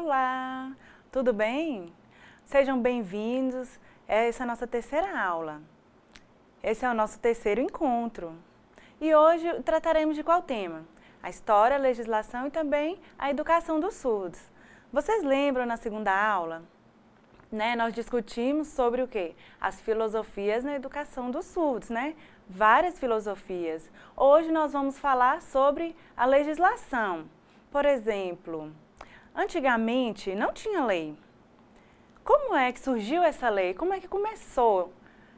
Olá, tudo bem? Sejam bem-vindos. Essa é a nossa terceira aula. Esse é o nosso terceiro encontro. E hoje trataremos de qual tema? A história, a legislação e também a educação dos surdos. Vocês lembram na segunda aula? Nós discutimos sobre o quê? As filosofias na educação dos surdos, Várias filosofias. Hoje nós vamos falar sobre a legislação. Por exemplo, antigamente não tinha lei. Como é que surgiu essa lei? Como é que começou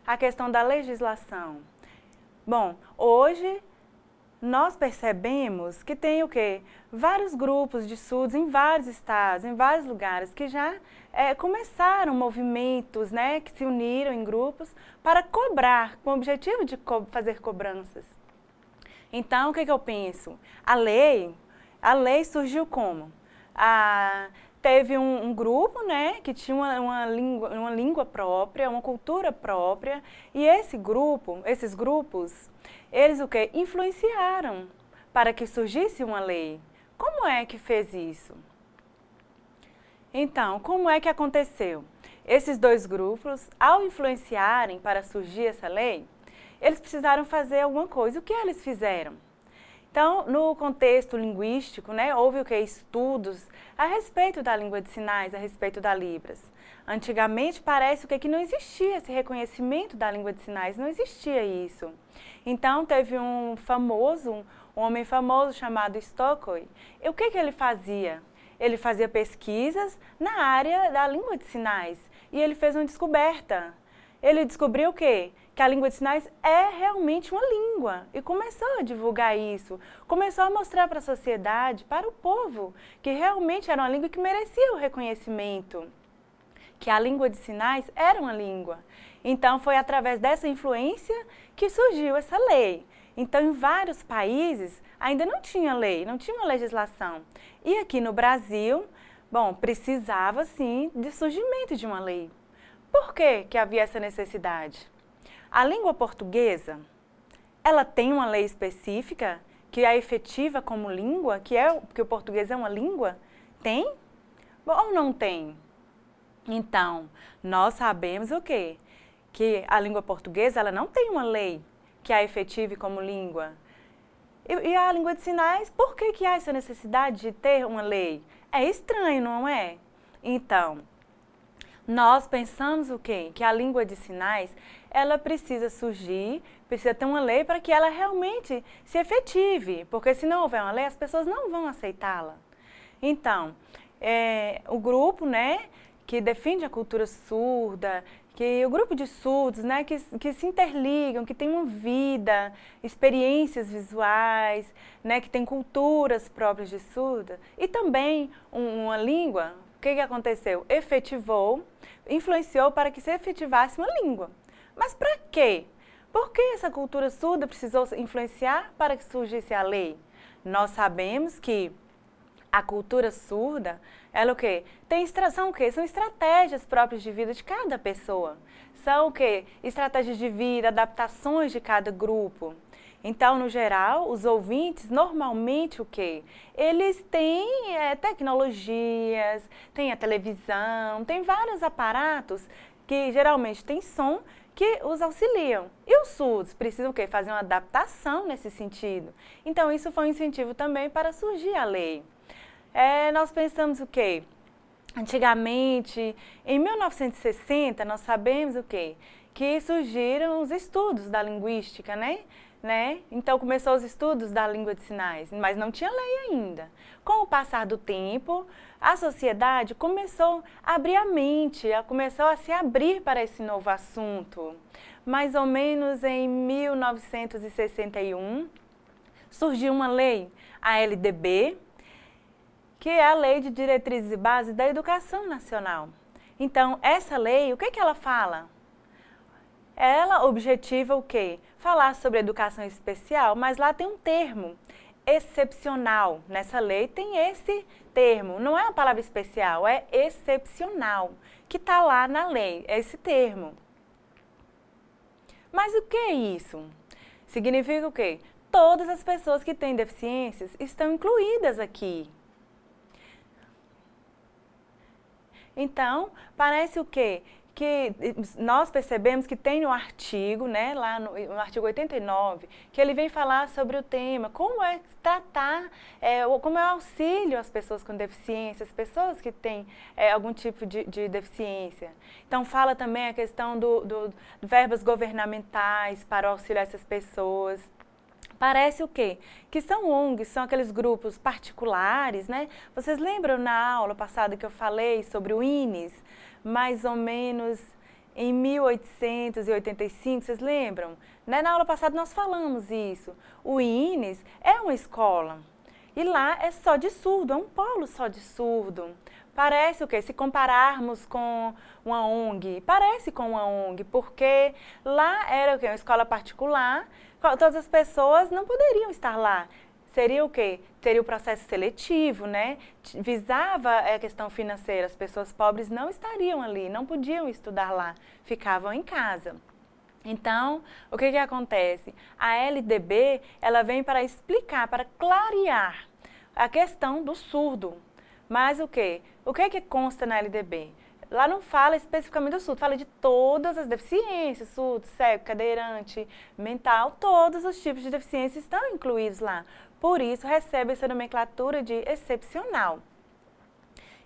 a questão da legislação? Bom, hoje nós percebemos que tem o quê? Vários grupos de surdos em vários estados, em vários lugares, que já começaram movimentos, que se uniram em grupos para cobrar, com o objetivo de fazer cobranças. Então, o que eu penso? A lei surgiu como? Teve um grupo, que tinha uma língua própria, uma cultura própria, e esses grupos, eles o quê? Influenciaram para que surgisse uma lei. Como é que fez isso? Então, como é que aconteceu? Esses dois grupos, ao influenciarem para surgir essa lei, eles precisaram fazer alguma coisa. O que eles fizeram? Então, no contexto linguístico, houve o quê? Estudos a respeito da língua de sinais, a respeito da Libras. Antigamente, parece que não existia esse reconhecimento da língua de sinais, não existia isso. Então, teve um homem famoso chamado Stokely. E o que ele fazia? Ele fazia pesquisas na área da língua de sinais e ele fez uma descoberta. Ele descobriu o quê? Que a língua de sinais é realmente uma língua e começou a divulgar isso, começou a mostrar para a sociedade, para o povo, que realmente era uma língua que merecia o reconhecimento, que a língua de sinais era uma língua. Então, foi através dessa influência que surgiu essa lei. Então, em vários países, ainda não tinha lei, não tinha uma legislação. E aqui no Brasil, precisava sim de surgimento de uma lei. Por que havia essa necessidade? A língua portuguesa, ela tem uma lei específica que é efetiva como língua, que o português é uma língua? Tem? Ou não tem? Então, nós sabemos o quê? Que a língua portuguesa ela não tem uma lei que a efetive como língua. E a língua de sinais, por que há essa necessidade de ter uma lei? É estranho, não é? Então, nós pensamos o quê? Que a língua de sinais, ela precisa surgir, precisa ter uma lei para que ela realmente se efetive, porque se não houver uma lei, as pessoas não vão aceitá-la. Então, o grupo, que defende a cultura surda, que o grupo de surdos, que se interligam, que tem uma vida, experiências visuais, que tem culturas próprias de surda, e também uma língua, o que aconteceu? Efetivou, influenciou para que se efetivasse uma língua. Mas para quê? Por que essa cultura surda precisou influenciar para que surgisse a lei? Nós sabemos que a cultura surda, ela o quê? São o quê? São estratégias próprias de vida de cada pessoa. São o quê? Estratégias de vida, adaptações de cada grupo. Então, no geral, os ouvintes, normalmente o quê? Eles têm tecnologias, têm a televisão, tem vários aparatos que geralmente têm som que os auxiliam. E os surdos precisam o quê? Fazer uma adaptação nesse sentido. Então, isso foi um incentivo também para surgir a lei. Nós pensamos o quê? Antigamente, em 1960, nós sabemos o quê? Que surgiram os estudos da linguística, Então, começou os estudos da língua de sinais, mas não tinha lei ainda. Com o passar do tempo, a sociedade começou a abrir a mente, começou a se abrir para esse novo assunto. Mais ou menos em 1961, surgiu uma lei, a LDB, que é a Lei de Diretrizes e Bases da Educação Nacional. Então, essa lei, o que ela fala? Ela objetiva o quê? Falar sobre educação especial, mas lá tem um termo, excepcional. Nessa lei tem esse termo, não é a palavra especial, é excepcional, que está lá na lei, é esse termo. Mas o que é isso? Significa o quê? Todas as pessoas que têm deficiências estão incluídas aqui. Então, parece o quê? Que nós percebemos que tem no artigo, né, lá no artigo 89, que ele vem falar sobre o tema, como é tratar, como é o auxílio às pessoas com deficiência, as pessoas que têm algum tipo de deficiência. Então, fala também a questão do verbas governamentais para o auxílio a essas pessoas. Parece o quê? Que são ONGs, são aqueles grupos particulares, né? Vocês lembram na aula passada que eu falei sobre o INES? Mais ou menos em 1885, vocês lembram? Né? Na aula passada nós falamos isso. O INES é uma escola e lá é só de surdo, é um polo só de surdo. Parece o quê? Se compararmos com uma ONG, parece com uma ONG, porque lá era o quê? Uma escola particular, todas as pessoas não poderiam estar lá. Seria o quê? Teria o processo seletivo, né? Visava a questão financeira, as pessoas pobres não estariam ali, não podiam estudar lá, ficavam em casa. Então, o que acontece? A LDB, ela vem para explicar, para clarear a questão do surdo. Mas o quê? O que consta na LDB? Lá não fala especificamente do surdo, fala de todas as deficiências, surdo, cego, cadeirante, mental, todos os tipos de deficiência estão incluídos lá. Por isso, recebe essa nomenclatura de excepcional.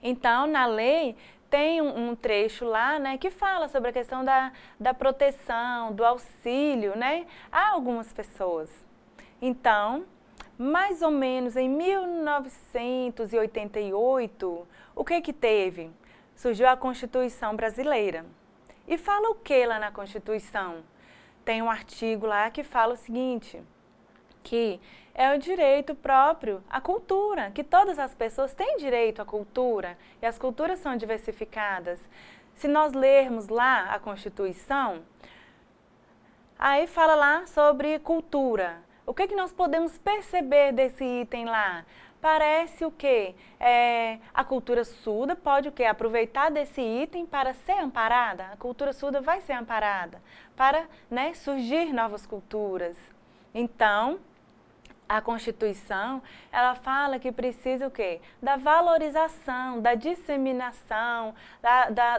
Então, na lei, tem um trecho lá, né, que fala sobre a questão da proteção, do auxílio, né, a algumas pessoas. Então, mais ou menos em 1988, o que teve? Surgiu a Constituição Brasileira. E fala o que lá na Constituição? Tem um artigo lá que fala o seguinte, que é o direito próprio à cultura, que todas as pessoas têm direito à cultura e as culturas são diversificadas. Se nós lermos lá a Constituição, aí fala lá sobre cultura. O que nós podemos perceber desse item lá? Parece o quê? A cultura surda pode o quê? Aproveitar desse item para ser amparada. A cultura surda vai ser amparada para, né, surgir novas culturas. Então, a Constituição, ela fala que precisa o quê? Da valorização, da disseminação,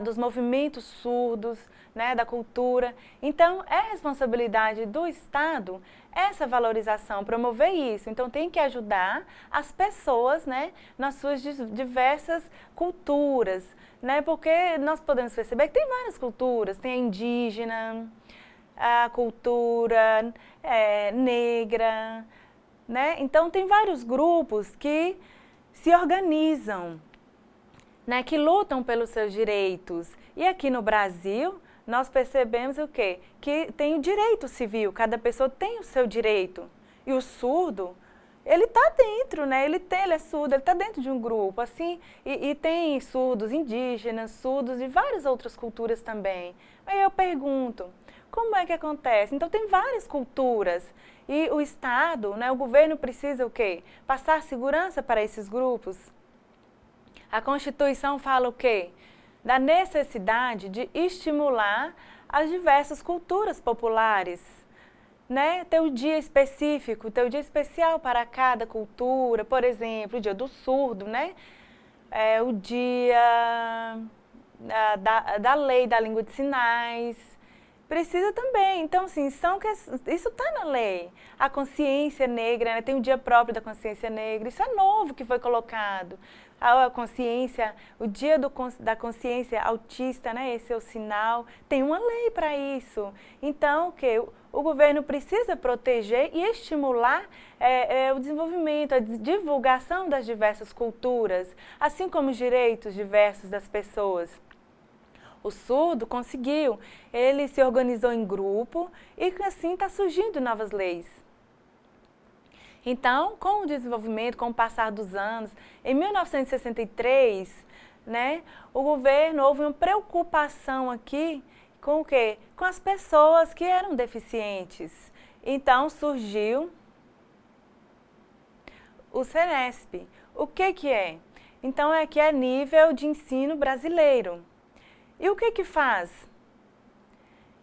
dos movimentos surdos, né, da cultura. Então, é responsabilidade do Estado essa valorização, promover isso. Então, tem que ajudar as pessoas, né, nas suas diversas culturas, né, porque nós podemos perceber que tem várias culturas, tem a indígena, a cultura negra, né? Então, tem vários grupos que se organizam, né, que lutam pelos seus direitos. E aqui no Brasil, nós percebemos o quê? Que tem o direito civil, cada pessoa tem o seu direito. E o surdo, ele está dentro, né? Ele é surdo, ele está dentro de um grupo, assim, e tem surdos indígenas, surdos de várias outras culturas também. Aí eu pergunto, como é que acontece? Então, tem várias culturas. E o Estado, né, o governo precisa o quê? Passar segurança para esses grupos. A Constituição fala o quê? Da necessidade de estimular as diversas culturas populares. Né? Ter um dia específico, ter um dia especial para cada cultura. Por exemplo, o dia do surdo, né? O dia da lei da língua de sinais. Precisa também. Então, assim, isso está na lei. A consciência negra, né? Tem um dia próprio da consciência negra. Isso é novo que foi colocado. A consciência, o dia da consciência autista, né? Esse é o sinal. Tem uma lei para isso. Então, o governo precisa proteger e estimular o desenvolvimento, a divulgação das diversas culturas, assim como os direitos diversos das pessoas. O surdo conseguiu, ele se organizou em grupo e assim está surgindo novas leis. Então, com o desenvolvimento, com o passar dos anos, em 1963, né, o governo houve uma preocupação aqui com o quê? Com as pessoas que eram deficientes. Então, surgiu o Senesp. O que é? Então, aqui é nível de ensino brasileiro. E o que faz?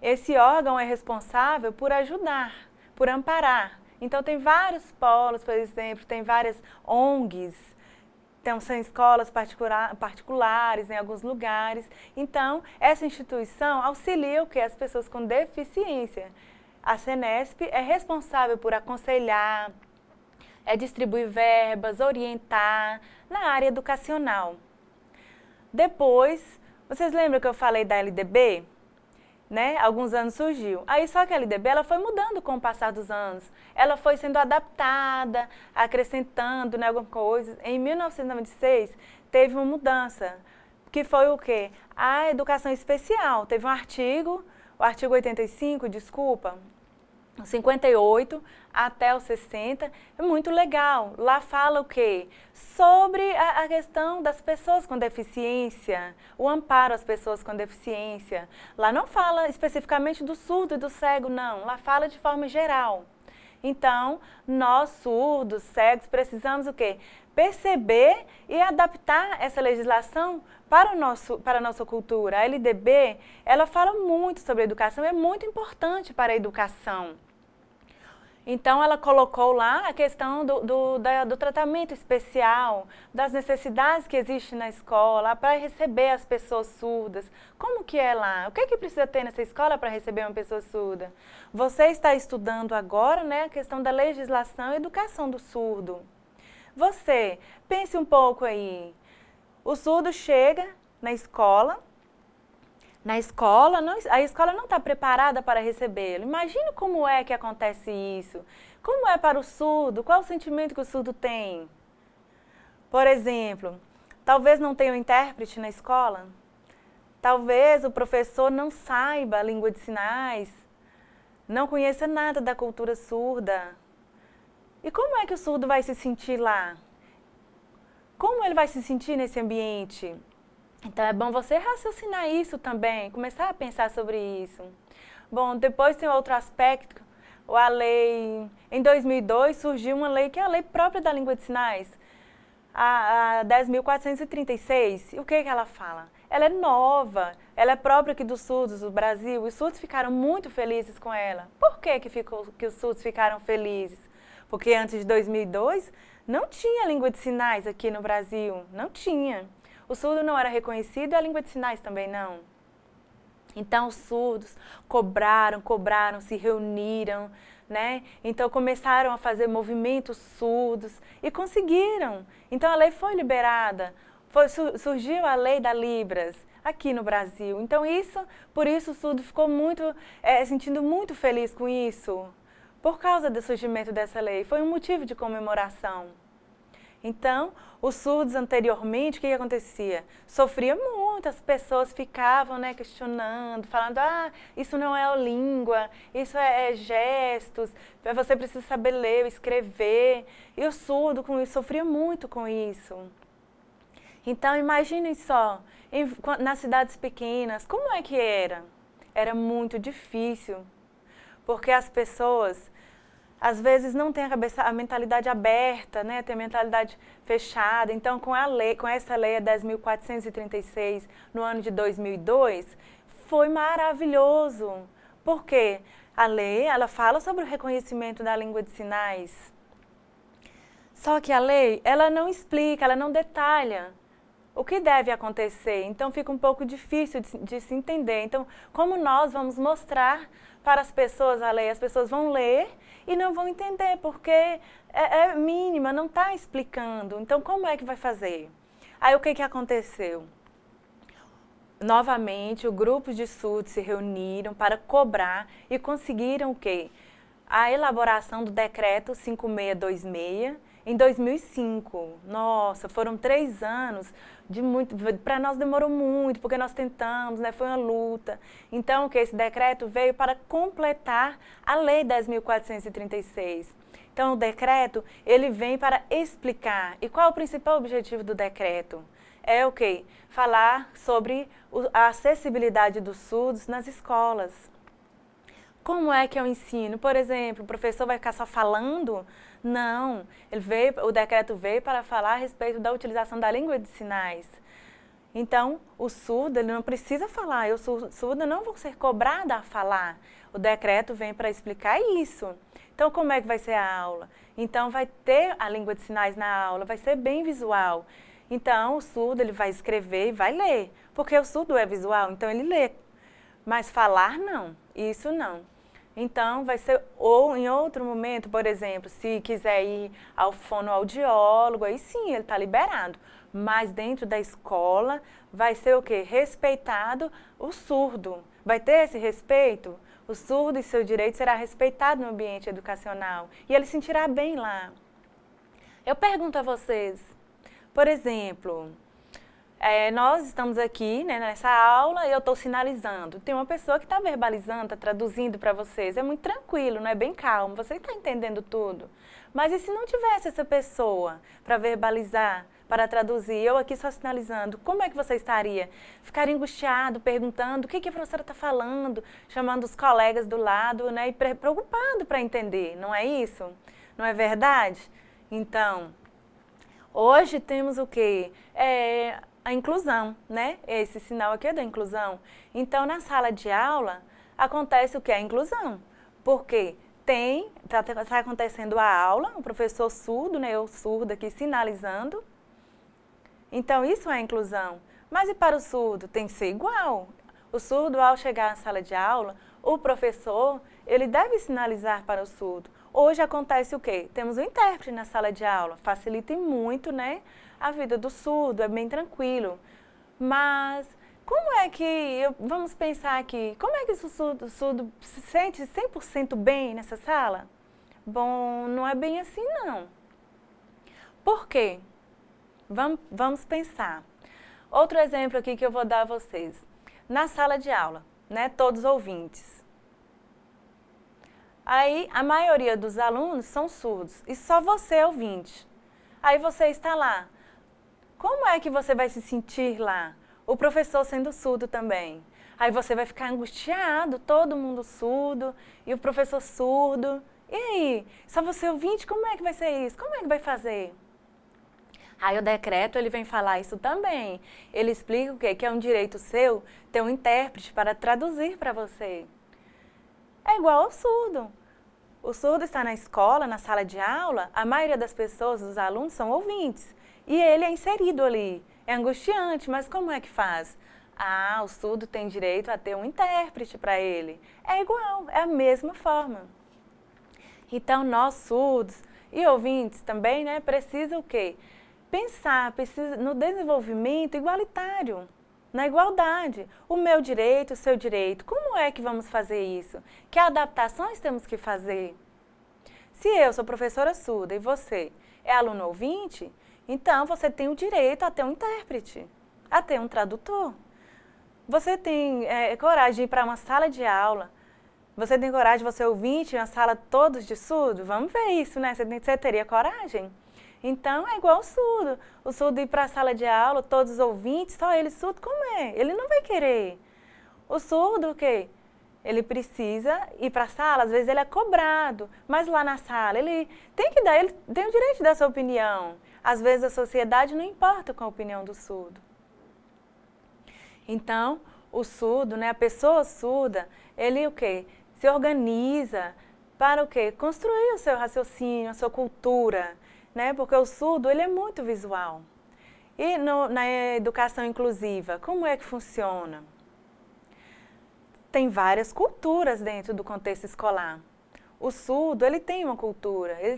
Esse órgão é responsável por ajudar, por amparar. Então, tem vários polos, por exemplo, tem várias ONGs são escolas particulares em alguns lugares. Então, essa instituição auxilia o quê? As pessoas com deficiência. A Senesp é responsável por aconselhar, distribuir verbas, orientar na área educacional. Depois, vocês lembram que eu falei da LDB? Né? Alguns anos surgiu. Aí só que a LDB ela foi mudando com o passar dos anos. Ela foi sendo adaptada, acrescentando, né, alguma coisa. Em 1996 teve uma mudança, que foi o quê? A educação especial. Teve um artigo, o artigo 85, desculpa, 58 até os 60, é muito legal. Lá fala o quê? Sobre a questão das pessoas com deficiência, o amparo às pessoas com deficiência. Lá não fala especificamente do surdo e do cego, não. Lá fala de forma geral. Então, nós surdos, cegos, precisamos o quê? Perceber e adaptar essa legislação para a nossa cultura. A LDB, ela fala muito sobre a educação, é muito importante para a educação. Então, ela colocou lá a questão do tratamento especial, das necessidades que existem na escola para receber as pessoas surdas. Como que é lá? O que é que precisa ter nessa escola para receber uma pessoa surda? Você está estudando agora, né, a questão da legislação e educação do surdo. Você, pense um pouco aí. O surdo chega na escola, a escola não está preparada para recebê-lo. Imagina como é que acontece isso. Como é para o surdo? Qual o sentimento que o surdo tem? Por exemplo, talvez não tenha um intérprete na escola. Talvez o professor não saiba a língua de sinais, não conheça nada da cultura surda. E como é que o surdo vai se sentir lá? Como ele vai se sentir nesse ambiente? Então, é bom você raciocinar isso também, começar a pensar sobre isso. Bom, depois tem outro aspecto, a lei... Em 2002 surgiu uma lei que é a lei própria da língua de sinais, a 10.436. E o que ela fala? Ela é nova, ela é própria aqui dos surdos do Brasil. Os surdos ficaram muito felizes com ela. Por que os surdos ficaram felizes? Porque antes de 2002 não tinha língua de sinais aqui no Brasil, não tinha. O surdo não era reconhecido e a língua de sinais também não. Então, os surdos cobraram, se reuniram, né? Então, começaram a fazer movimentos surdos e conseguiram. Então, a lei foi liberada, surgiu a lei da Libras aqui no Brasil. Então, por isso o surdo ficou sentindo muito feliz com isso, por causa do surgimento dessa lei. Foi um motivo de comemoração. Então, os surdos anteriormente, o que acontecia? Sofria muito, as pessoas ficavam, né, questionando, falando, isso não é língua, isso é gestos, você precisa saber ler, escrever. E o surdo com isso, sofria muito com isso. Então, imaginem só, nas cidades pequenas, como é que era? Era muito difícil, porque as pessoas... às vezes não tem a mentalidade aberta, né? Tem a mentalidade fechada. Então, com essa lei, a 10.436, no ano de 2002, foi maravilhoso. Por quê? A lei, ela fala sobre o reconhecimento da língua de sinais. Só que a lei, ela não explica, ela não detalha o que deve acontecer. Então, fica um pouco difícil de se entender. Então, como nós vamos mostrar para as pessoas a lei? As pessoas vão ler e não vão entender, porque é mínima, não está explicando. Então, como é que vai fazer? Aí, o que aconteceu? Novamente, o grupo de surdos se reuniram para cobrar e conseguiram o quê? A elaboração do decreto 5626 em 2005. Nossa, foram 3 anos de muito, para nós demorou muito, porque nós tentamos, né, foi uma luta. Então, que esse decreto veio para completar a lei 10.436. Então, o decreto, ele vem para explicar. E qual é o principal objetivo do decreto? É o quê? Falar sobre a acessibilidade dos surdos nas escolas. Como é que é o ensino? Por exemplo, o professor vai ficar só falando? Não, o decreto veio para falar a respeito da utilização da língua de sinais. Então, o surdo, ele não precisa falar, eu surda não vou ser cobrada a falar. O decreto vem para explicar isso. Então, como é que vai ser a aula? Então, vai ter a língua de sinais na aula, vai ser bem visual. Então, o surdo ele vai escrever e vai ler, porque o surdo é visual, então ele lê. Mas falar não, isso não. Então, vai ser, ou em outro momento, por exemplo, se quiser ir ao fonoaudiólogo, aí sim, ele está liberado. Mas dentro da escola, vai ser o quê? Respeitado o surdo. Vai ter esse respeito? O surdo e seu direito será respeitado no ambiente educacional. E ele se sentirá bem lá. Eu pergunto a vocês, por exemplo, nós estamos aqui, né, nessa aula e eu estou sinalizando. Tem uma pessoa que está verbalizando, está traduzindo para vocês. É muito tranquilo, não é bem calmo, você está entendendo tudo. Mas e se não tivesse essa pessoa para verbalizar, para traduzir, eu aqui só sinalizando, como é que você estaria? Ficaria angustiado, perguntando o que a professora está falando, chamando os colegas do lado, né, e preocupado para entender, não é isso? Não é verdade? Então, hoje temos o quê? A inclusão, né? Esse sinal aqui é da inclusão. Então, na sala de aula, acontece o que? A inclusão. Porque está acontecendo a aula, o professor surdo, né? Eu surdo aqui sinalizando. Então, isso é a inclusão. Mas e para o surdo? Tem que ser igual. O surdo, ao chegar à sala de aula, o professor, ele deve sinalizar para o surdo. Hoje acontece o quê? Temos um intérprete na sala de aula, facilita muito, né, a vida do surdo, é bem tranquilo. Mas como é que, vamos pensar aqui, como é que o surdo se sente 100% bem nessa sala? Bom, não é bem assim não. Por quê? Vamos pensar. Outro exemplo aqui que eu vou dar a vocês. Na sala de aula, né, todos ouvintes. Aí, a maioria dos alunos são surdos e só você é ouvinte. Aí você está lá. Como é que você vai se sentir lá? O professor sendo surdo também. Aí você vai ficar angustiado, todo mundo surdo e o professor surdo. E aí, só você ouvinte, como é que vai ser isso? Como é que vai fazer? Aí o decreto ele vem falar isso também. Ele explica o quê? Que é um direito seu ter um intérprete para traduzir para você. É igual ao surdo. O surdo está na escola, na sala de aula, a maioria das pessoas, dos alunos, são ouvintes. E ele é inserido ali. É angustiante, mas como é que faz? Ah, o surdo tem direito a ter um intérprete para ele. É igual, é a mesma forma. Então, nós surdos e ouvintes também, né, precisam o quê? Pensar, precisa no desenvolvimento igualitário. Na igualdade, o meu direito, o seu direito, como é que vamos fazer isso? Que adaptações temos que fazer? Se eu sou professora surda e você é aluno ouvinte, então você tem o direito a ter um intérprete, a ter um tradutor. Você tem coragem de ir para uma sala de aula, você tem coragem de você ouvinte em uma sala todos de surdo? Vamos ver isso, né? Você teria coragem? Então, é igual o surdo ir para a sala de aula, todos os ouvintes, só ele surdo, como é? Ele não vai querer. O surdo, o quê? Ele precisa ir para a sala, às vezes ele é cobrado, mas lá na sala ele tem o direito de dar sua opinião. Às vezes a sociedade não importa com a opinião do surdo. Então, o surdo, né, a pessoa surda, ele o quê? Se organiza para o quê? Construir o seu raciocínio, a sua cultura. Né? Porque o surdo ele é muito visual. E na educação inclusiva, como é que funciona? Tem várias culturas dentro do contexto escolar. O surdo ele tem uma cultura, ele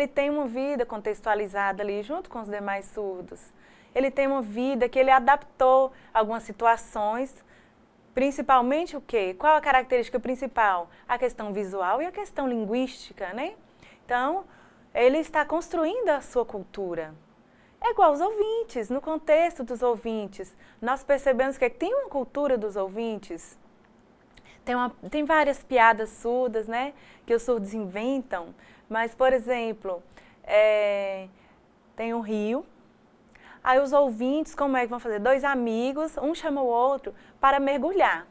tem uma vida contextualizada ali junto com os demais surdos. Ele tem uma vida que ele adaptou a algumas situações, principalmente o quê? Qual a característica principal? A questão visual e a questão linguística, né? Então, ele está construindo a sua cultura. É igual aos ouvintes, no contexto dos ouvintes. Nós percebemos que tem uma cultura dos ouvintes. Tem várias piadas surdas, né, que os surdos inventam. Mas, por exemplo, tem um rio. Aí os ouvintes, como é que vão fazer? Dois amigos, um chama o outro para mergulhar.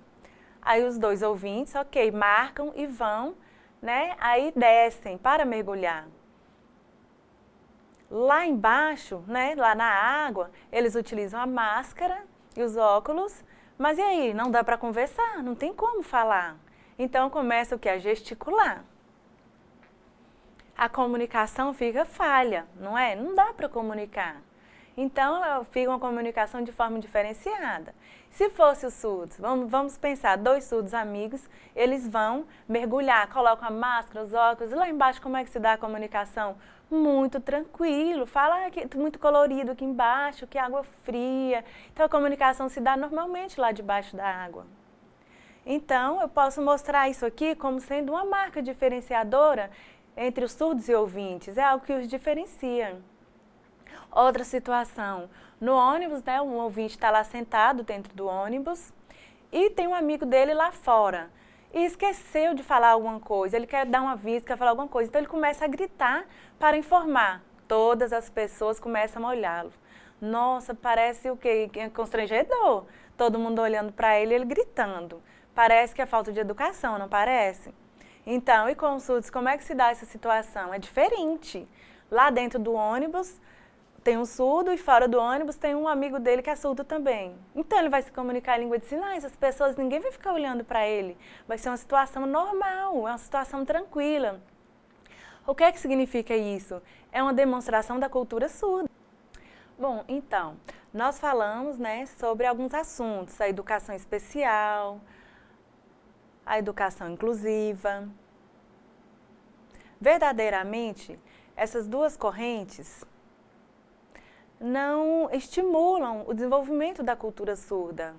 Aí os dois ouvintes, ok, marcam e vão, né, aí descem para mergulhar. Lá embaixo, né, lá na água, eles utilizam a máscara e os óculos, mas e aí, não dá para conversar, não tem como falar. Então começa o que? A gesticular. A comunicação fica falha, não é? Não dá para comunicar. Então, fica uma comunicação de forma diferenciada. Se fosse os surdos, vamos pensar, 2 surdos amigos, eles vão mergulhar, colocam a máscara, os óculos, e lá embaixo como é que se dá a comunicação? Muito tranquilo, fala que muito colorido aqui embaixo, que água fria. Então, a comunicação se dá normalmente lá debaixo da água. Então, eu posso mostrar isso aqui como sendo uma marca diferenciadora entre os surdos e ouvintes, é algo que os diferencia. Outra situação, no ônibus, né, um ouvinte está lá sentado dentro do ônibus e tem um amigo dele lá fora e esqueceu de falar alguma coisa, ele quer dar um aviso, quer falar alguma coisa, então ele começa a gritar para informar. Todas as pessoas começam a olhá-lo. Nossa, parece o quê? Constrangedor, todo mundo olhando para ele e ele gritando. Parece que é falta de educação, não parece? Então, e com os surdos, como é que se dá essa situação? É diferente. Lá dentro do ônibus tem um surdo e fora do ônibus tem um amigo dele que é surdo também. Então, ele vai se comunicar em língua de sinais, as pessoas, ninguém vai ficar olhando para ele. Vai ser uma situação normal, é uma situação tranquila. O que é que significa isso? É uma demonstração da cultura surda. Bom, então, nós falamos, né, sobre alguns assuntos, a educação especial, a educação inclusiva. Verdadeiramente, essas duas correntes não estimulam o desenvolvimento da cultura surda,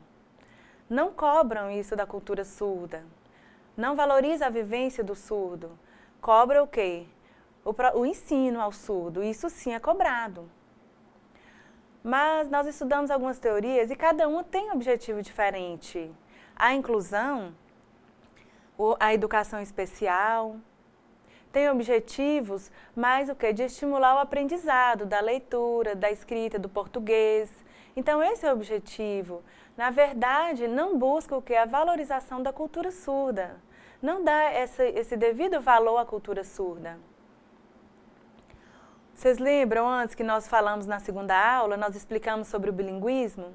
não cobram isso da cultura surda, não valoriza a vivência do surdo, cobra o quê? O ensino ao surdo, isso sim é cobrado. Mas nós estudamos algumas teorias e cada uma tem um objetivo diferente. A inclusão, a educação especial, tem objetivos mais o quê? De estimular o aprendizado da leitura, da escrita, do português. Então, esse é o objetivo. Na verdade, não busca o quê? A valorização da cultura surda. Não dá esse devido valor à cultura surda. Vocês lembram antes que nós falamos na segunda aula, nós explicamos sobre o bilinguismo?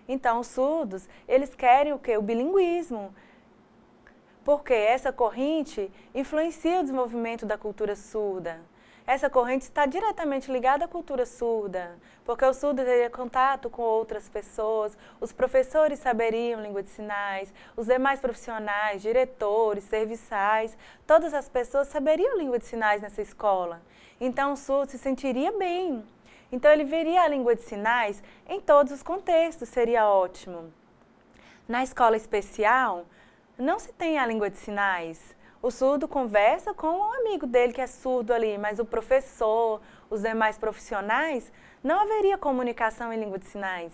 Então, os surdos, eles querem o quê? O bilinguismo. Porque essa corrente influencia o desenvolvimento da cultura surda. Essa corrente está diretamente ligada à cultura surda, porque o surdo teria contato com outras pessoas, os professores saberiam língua de sinais, os demais profissionais, diretores, serviçais, todas as pessoas saberiam língua de sinais nessa escola. Então o surdo se sentiria bem. Então ele veria a língua de sinais em todos os contextos, seria ótimo. Na escola especial, não se tem a língua de sinais. O surdo conversa com um amigo dele que é surdo ali, mas o professor, os demais profissionais, não haveria comunicação em língua de sinais.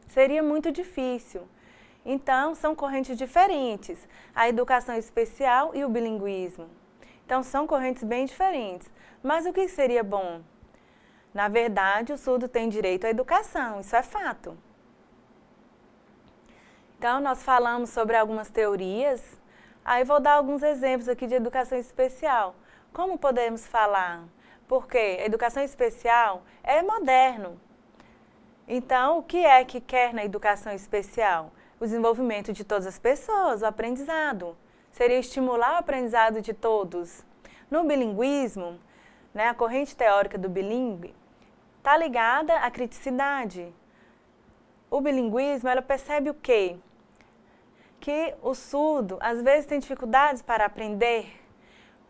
Seria muito difícil. Então, são correntes diferentes, a educação especial e o bilinguismo. Então, são correntes bem diferentes. Mas o que seria bom? Na verdade, o surdo tem direito à educação, isso é fato. Então, nós falamos sobre algumas teorias, aí vou dar alguns exemplos aqui de educação especial. Como podemos falar? Porque a educação especial é moderno. Então, o que é que quer na educação especial? O desenvolvimento de todas as pessoas, o aprendizado. Seria estimular o aprendizado de todos. No bilinguismo, né, a corrente teórica do bilíngue está ligada à criticidade. O bilinguismo, ela percebe o quê? Que o surdo, às vezes, tem dificuldades para aprender,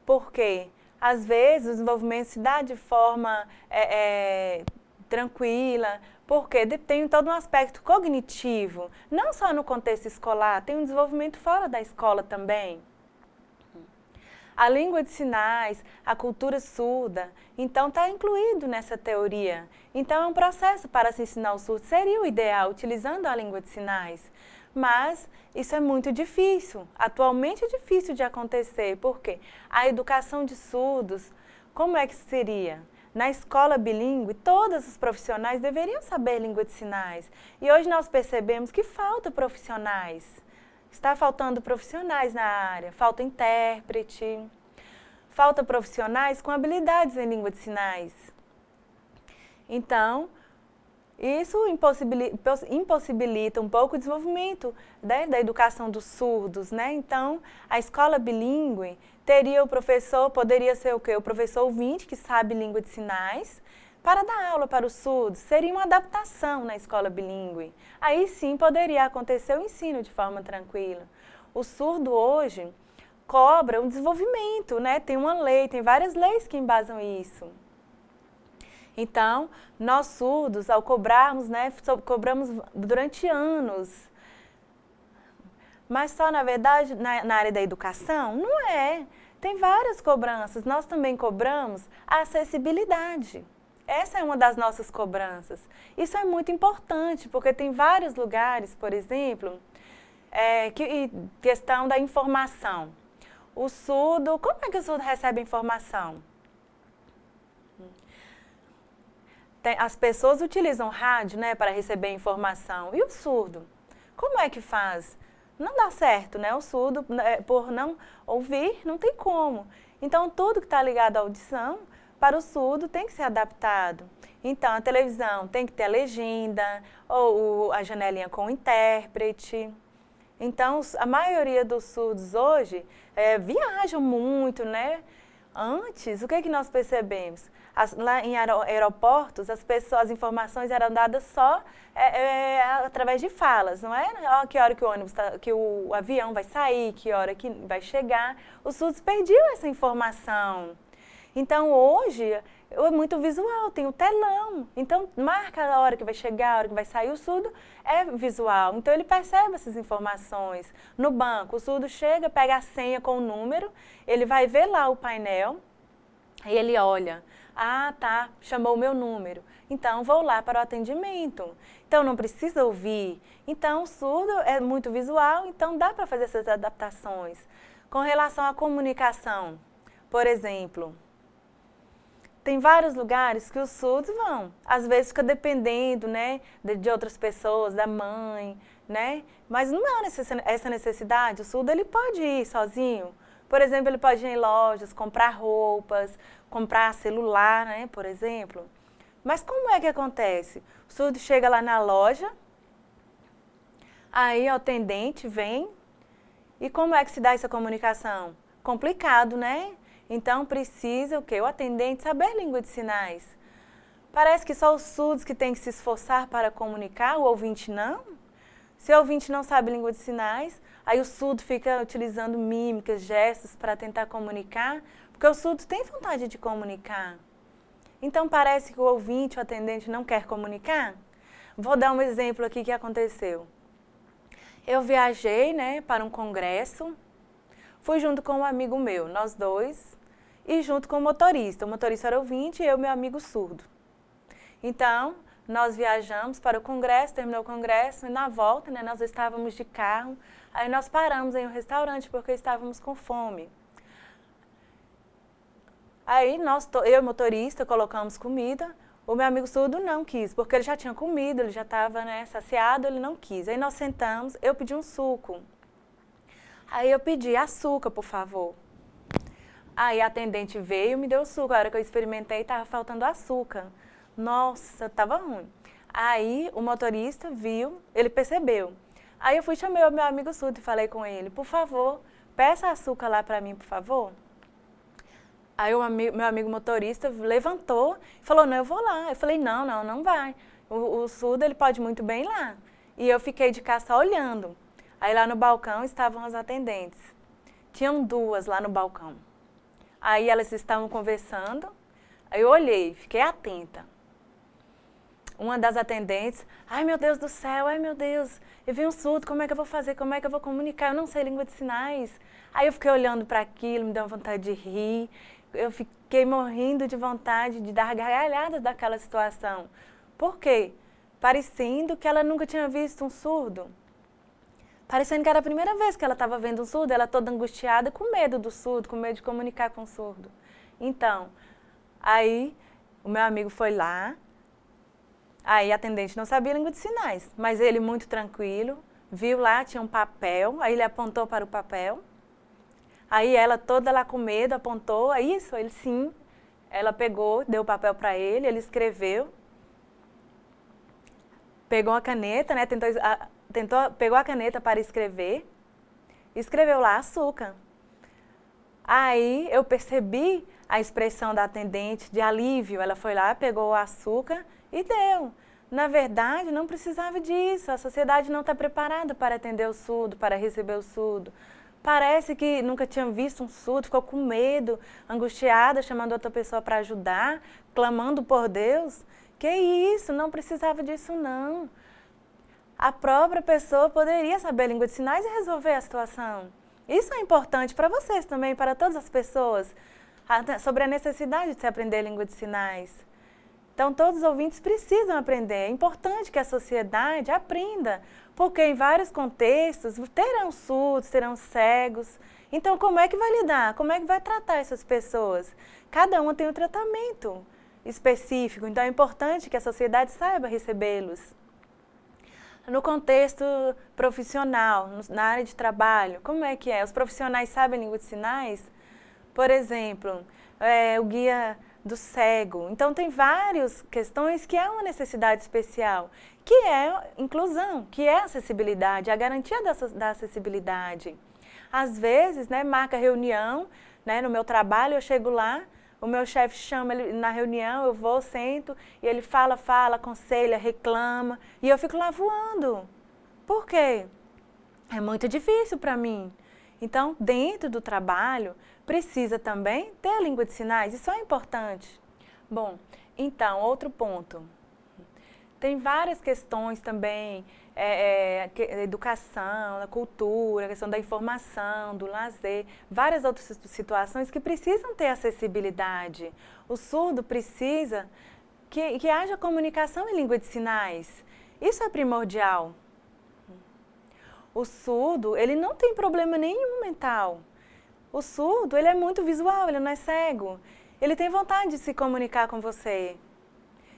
porque, às vezes, o desenvolvimento se dá de forma tranquila, porque tem todo um aspecto cognitivo, não só no contexto escolar, tem um desenvolvimento fora da escola também. A língua de sinais, a cultura surda, então está incluído nessa teoria. Então, é um processo para se ensinar o surdo, seria o ideal, utilizando a língua de sinais. Mas isso é muito difícil, atualmente é difícil de acontecer, porque a educação de surdos, como é que seria? Na escola bilíngue, todos os profissionais deveriam saber língua de sinais. E hoje nós percebemos que falta profissionais. Está faltando profissionais na área, falta intérprete, falta profissionais com habilidades em língua de sinais. Então, isso impossibilita um pouco o desenvolvimento, né, da educação dos surdos, né? Então, a escola bilíngue teria o professor, poderia ser o quê? O professor ouvinte que sabe língua de sinais, para dar aula para os surdos. Seria uma adaptação na escola bilíngue. Aí sim poderia acontecer o ensino de forma tranquila. O surdo hoje cobra um desenvolvimento, né? Tem uma lei, tem várias leis que embasam isso. Então, nós surdos, ao cobrarmos, né, cobramos durante anos. Mas só, na verdade, na área da educação, não é. Tem várias cobranças. Nós também cobramos a acessibilidade. Essa é uma das nossas cobranças. Isso é muito importante, porque tem vários lugares, por exemplo, questão da informação. O surdo, como é que o surdo recebe informação? As pessoas utilizam rádio, né, para receber informação. E o surdo? Como é que faz? Não dá certo, né? O surdo, por não ouvir, não tem como. Então, tudo que está ligado à audição, para o surdo, tem que ser adaptado. Então, a televisão tem que ter a legenda, ou a janelinha com o intérprete. Então, a maioria dos surdos hoje viajam muito, né? Antes, o que é que nós percebemos? Lá em aeroportos, as informações eram dadas só através de falas, não é? Que hora que o ônibus que o avião vai sair, que hora que vai chegar. Os surdos perdiam essa informação. Então, hoje, é muito visual, tem o telão. Então, marca a hora que vai chegar, a hora que vai sair. O surdo é visual, então ele percebe essas informações. No banco, o surdo chega, pega a senha com o número, ele vai ver lá o painel e ele olha. Ah, tá, chamou o meu número. Então, vou lá para o atendimento. Então, não precisa ouvir. Então, o surdo é muito visual, então dá para fazer essas adaptações. Com relação à comunicação, por exemplo, tem vários lugares que os surdos vão. Às vezes fica dependendo, né, de outras pessoas, da mãe, né? Mas não há essa necessidade. O surdo ele pode ir sozinho. Por exemplo, ele pode ir em lojas, comprar roupas, comprar celular, né, por exemplo. Mas como é que acontece? O surdo chega lá na loja, aí o atendente vem, e como é que se dá essa comunicação? Complicado, né? Então precisa o quê? O atendente saber língua de sinais. Parece que só os surdos que têm que se esforçar para comunicar, o ouvinte não. Se o ouvinte não sabe língua de sinais, aí o surdo fica utilizando mímicas, gestos para tentar comunicar, porque o surdo tem vontade de comunicar. Então parece que o ouvinte, o atendente não quer comunicar? Vou dar um exemplo aqui que aconteceu. Eu viajei, né, para um congresso, fui junto com um amigo meu, nós dois, e junto com o motorista. O motorista era ouvinte e eu, meu amigo surdo. Então, nós viajamos para o congresso, terminou o congresso, e na volta, né, nós estávamos de carro, aí nós paramos em um restaurante porque estávamos com fome. Aí eu e o motorista colocamos comida, o meu amigo surdo não quis, porque ele já tinha comido, ele já estava, né, saciado, ele não quis. Aí nós sentamos, eu pedi um suco. Aí eu pedi açúcar, por favor. Aí a atendente veio e me deu suco. A hora que eu experimentei, estava faltando açúcar. Nossa, estava ruim. Aí o motorista viu, ele percebeu. Aí eu chamei o meu amigo surdo e falei com ele, por favor, peça açúcar lá para mim, por favor. Aí meu amigo motorista levantou e falou, não, eu vou lá. Eu falei, não vai. O surdo, ele pode muito bem ir lá. E eu fiquei de cá só olhando. Aí lá no balcão estavam as atendentes. Tinham duas lá no balcão. Aí elas estavam conversando, aí eu olhei, fiquei atenta. Uma das atendentes, ai meu Deus do céu, ai meu Deus, eu vi um surdo, como é que eu vou fazer, como é que eu vou comunicar, eu não sei língua de sinais. Aí eu fiquei olhando para aquilo, me deu vontade de rir, eu fiquei morrendo de vontade de dar gargalhadas daquela situação. Por quê? Parecendo que ela nunca tinha visto um surdo. Parecendo que era a primeira vez que ela estava vendo um surdo, ela toda angustiada, com medo do surdo, com medo de comunicar com o surdo. Então, aí o meu amigo foi lá, aí a atendente não sabia língua de sinais, mas ele muito tranquilo, viu lá, tinha um papel, aí ele apontou para o papel, aí ela toda lá com medo apontou, aí isso, ele sim, ela pegou, deu o papel para ele escreveu, pegou a caneta, né, pegou a caneta para escreveu lá açúcar. Aí eu percebi a expressão da atendente de alívio. Ela foi lá, pegou o açúcar e deu. Na verdade, não precisava disso. A sociedade não está preparada para atender o surdo, para receber o surdo. Parece que nunca tinha visto um surdo, ficou com medo, angustiada, chamando outra pessoa para ajudar, clamando por Deus. Que isso, não precisava disso não. A própria pessoa poderia saber a língua de sinais e resolver a situação. Isso é importante para vocês também, para todas as pessoas, sobre a necessidade de se aprender a língua de sinais. Então, todos os ouvintes precisam aprender. É importante que a sociedade aprenda, porque em vários contextos terão surdos, terão cegos. Então, como é que vai lidar? Como é que vai tratar essas pessoas? Cada uma tem um tratamento específico, então é importante que a sociedade saiba recebê-los. No contexto profissional, na área de trabalho, como é que é? Os profissionais sabem língua de sinais? Por exemplo, o guia do cego. Então, tem várias questões que é uma necessidade especial, que é inclusão, que é acessibilidade, a garantia da acessibilidade. Às vezes, né, marca reunião, né, no meu trabalho, eu chego lá, o meu chefe chama ele na reunião, eu vou, sento, e ele fala, aconselha, reclama, e eu fico lá voando. Por quê? É muito difícil para mim. Então, dentro do trabalho, precisa também ter a língua de sinais, isso é importante. Bom, então, outro ponto. Tem várias questões também, educação, a cultura, a questão da informação, do lazer, várias outras situações que precisam ter acessibilidade. O surdo precisa que haja comunicação em língua de sinais. Isso é primordial. O surdo, ele não tem problema nenhum mental. O surdo, ele é muito visual, ele não é cego. Ele tem vontade de se comunicar com você.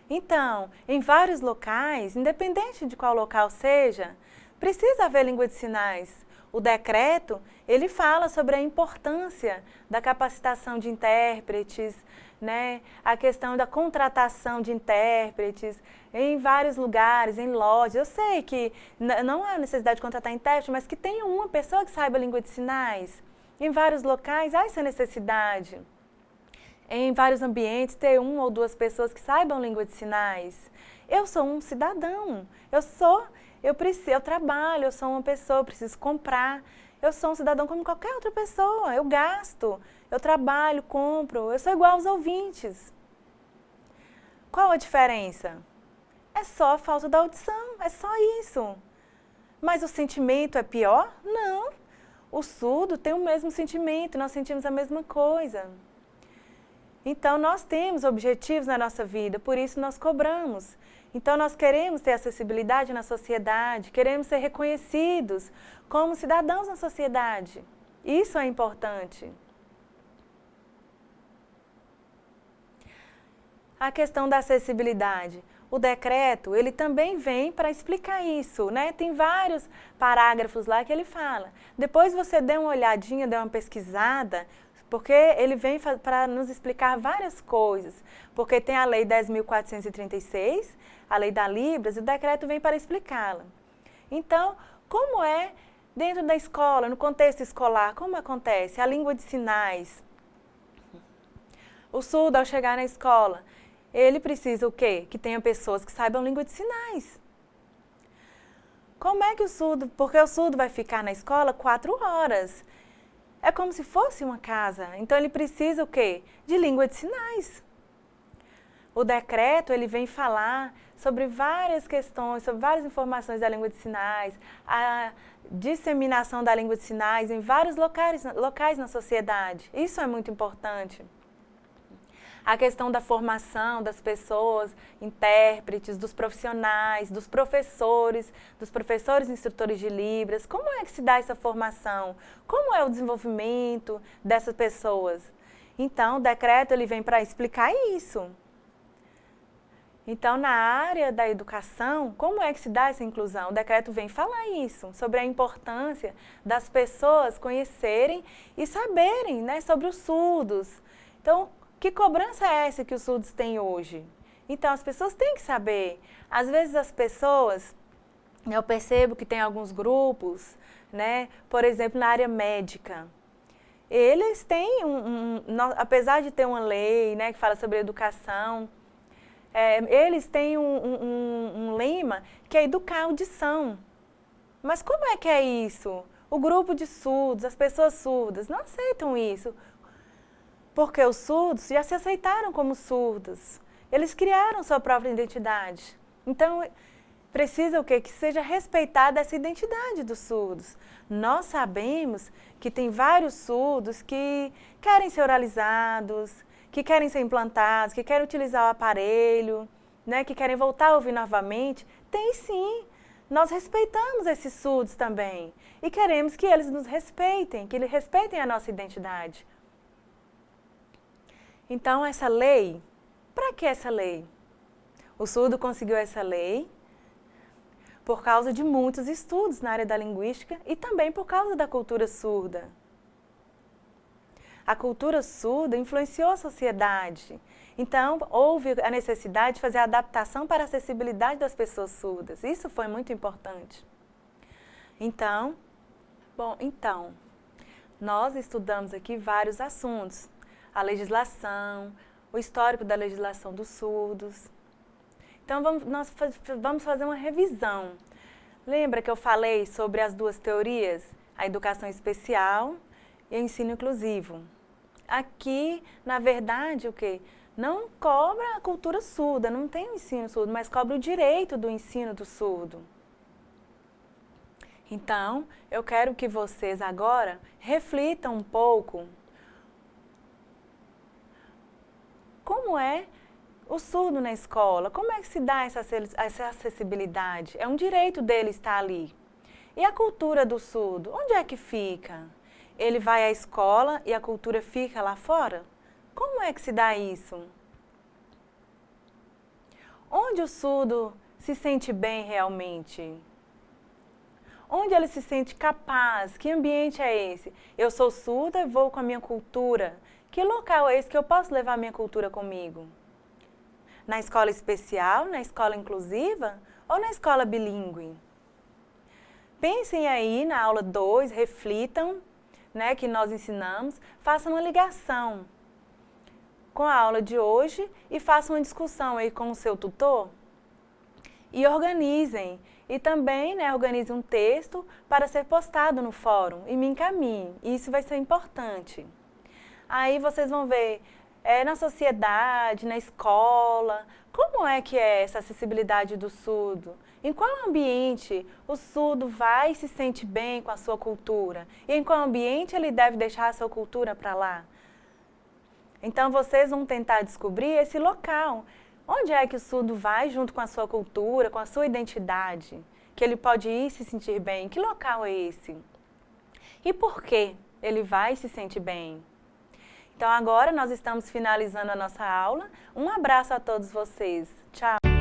Então, em vários locais, independente de qual local seja, precisa haver língua de sinais. O decreto, ele fala sobre a importância da capacitação de intérpretes, né? A questão da contratação de intérpretes em vários lugares, em lojas. Eu sei que não há necessidade de contratar intérprete, mas que tenha uma pessoa que saiba a língua de sinais. Em vários locais há essa necessidade. Em vários ambientes, ter uma ou duas pessoas que saibam língua de sinais. Eu sou um cidadão, eu trabalho, eu sou uma pessoa, eu preciso comprar. Eu sou um cidadão como qualquer outra pessoa, eu gasto, eu trabalho, compro, eu sou igual aos ouvintes. Qual a diferença? É só a falta da audição, é só isso. Mas o sentimento é pior? Não. O surdo tem o mesmo sentimento, nós sentimos a mesma coisa. Então, nós temos objetivos na nossa vida, por isso nós cobramos. Então, nós queremos ter acessibilidade na sociedade, queremos ser reconhecidos como cidadãos na sociedade. Isso é importante. A questão da acessibilidade. O decreto, ele também vem para explicar isso, né? Tem vários parágrafos lá que ele fala. Depois você dê uma olhadinha, dê uma pesquisada, porque ele vem para nos explicar várias coisas. Porque tem a Lei 10.436, a Lei da Libras, e o decreto vem para explicá-la. Então, como é dentro da escola, no contexto escolar, como acontece? A língua de sinais. O surdo, ao chegar na escola, ele precisa o quê? Que tenha pessoas que saibam língua de sinais. Como é que o surdo, porque o surdo vai ficar na escola 4 horas. É como se fosse uma casa. Então, ele precisa o quê? De língua de sinais. O decreto, ele vem falar sobre várias questões, sobre várias informações da língua de sinais, a disseminação da língua de sinais em vários locais na sociedade. Isso é muito importante. A questão da formação das pessoas, intérpretes, dos profissionais, dos professores instrutores de Libras. Como é que se dá essa formação? Como é o desenvolvimento dessas pessoas? Então, o decreto ele vem para explicar isso. Então, na área da educação, como é que se dá essa inclusão? O decreto vem falar isso, sobre a importância das pessoas conhecerem e saberem, né, sobre os surdos. Então, que cobrança é essa que os surdos têm hoje? Então, as pessoas têm que saber. Às vezes, as pessoas, eu percebo que tem alguns grupos, né? Por exemplo, na área médica. eles têm apesar de ter uma lei, né, que fala sobre educação, eles têm um lema que é educar a audição. Mas como é que é isso? O grupo de surdos, as pessoas surdas, não aceitam isso. Porque os surdos já se aceitaram como surdos. Eles criaram sua própria identidade. Então, precisa o quê? Que seja respeitada essa identidade dos surdos. Nós sabemos que tem vários surdos que querem ser oralizados, que querem ser implantados, que querem utilizar o aparelho, né, que querem voltar a ouvir novamente. Tem sim. Nós respeitamos esses surdos também e queremos que eles nos respeitem, que eles respeitem a nossa identidade. Então, essa lei, para que essa lei? O surdo conseguiu essa lei por causa de muitos estudos na área da linguística e também por causa da cultura surda. A cultura surda influenciou a sociedade. Então, houve a necessidade de fazer a adaptação para a acessibilidade das pessoas surdas. Isso foi muito importante. Então, nós estudamos aqui vários assuntos. A legislação, o histórico da legislação dos surdos. Então, nós vamos fazer uma revisão. Lembra que eu falei sobre as duas teorias? A educação especial e o ensino inclusivo. Aqui, na verdade, o quê? Não cobra a cultura surda, não tem o ensino surdo, mas cobra o direito do ensino do surdo. Então, eu quero que vocês agora reflitam um pouco como é o surdo na escola, como é que se dá essa acessibilidade? É um direito dele estar ali. E a cultura do surdo, onde é que fica? Ele vai à escola e a cultura fica lá fora? Como é que se dá isso? Onde o surdo se sente bem realmente? Onde ele se sente capaz? Que ambiente é esse? Eu sou surda e vou com a minha cultura. Que local é esse que eu posso levar a minha cultura comigo? Na escola especial, na escola inclusiva ou na escola bilíngue? Pensem aí na aula 2, reflitam, né, que nós ensinamos, façam uma ligação com a aula de hoje e façam uma discussão aí com o seu tutor e organizem. E também, né, organizem um texto para ser postado no fórum e me encaminhem. Isso vai ser importante. Aí vocês vão ver na sociedade, na escola, como é que é essa acessibilidade do surdo? Em qual ambiente o surdo vai e se sente bem com a sua cultura? E em qual ambiente ele deve deixar a sua cultura para lá? Então, vocês vão tentar descobrir esse local. Onde é que o surdo vai junto com a sua cultura, com a sua identidade? Que ele pode ir e se sentir bem? Que local é esse? E por que ele vai e se sente bem? Então, agora nós estamos finalizando a nossa aula. Um abraço a todos vocês. Tchau!